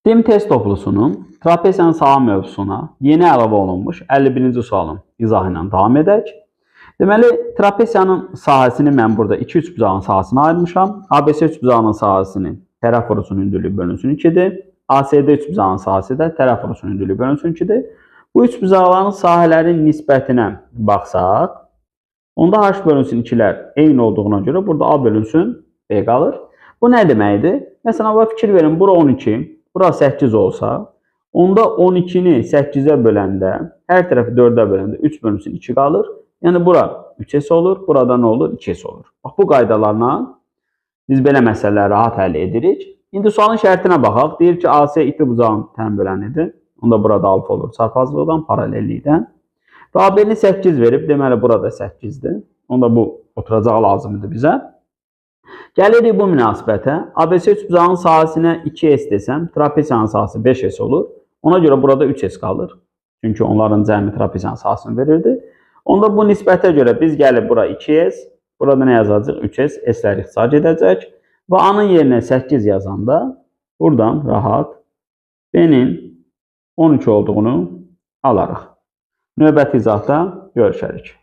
Dim test toplusunun trapesiyanın sahə mövzusuna yeni əlavə olunmuş 51-ci sualın izahı ilə davam edək. Deməli, trapesiyanın sahəsini mən burada 2 üçbucağın sahəsini ayırmışam. ABC üçbucağının sahəsinin tərəf vurusunun hündürlüyü bölünsün 2-dir. ACD üçbucağının sahəsi də tərəf vurusunun hündürlüyü bölünsün 2-dir. Bu üçbucaqların sahələrin nisbətinə baxsaq, onda H bölünsün 2-lər eyni olduğuna görə burada A bölünsün B qalır. Bu nə deməkdir? Məsələn, fikir verin, bura 12, bura 8 olsa, onda 12-ni 8-ə böləndə, hər tərəfi 4-ə böləndə 3 bölünsün 2 qalır. Yəni, bura 3S olur, burada nə olur? 2S olur. Bax, bu qaydalarla biz belə məsələləri rahat həll edirik. İndi sualın şərtinə baxaq. Deyir ki, AC iti bucağın tən bölənidir. Onda burada alfa olur çarpazlıqdan, paralellikdən. Və AB-ni 8 verib, deməli, burada 8-dir. Onda bu oturacaq lazımdır bizə. Gəlirik bu münasibətə. ABC üçbucağın sahəsinə 2S desəm, trapesiyanın sahəsi 5S olur. Ona görə burada 3S qalır. Çünki onların cəmi trapesiyanın sahəsini verirdi. Onda bu nisbətə görə biz gəlib bura 2S, burada nə yazacaq? 3S, S-lər ixtisar edəcək. Və A-nın yerinə 8 yazanda buradan rahat B-nin 12 olduğunu alarıq. Növbəti izahda görüşərik.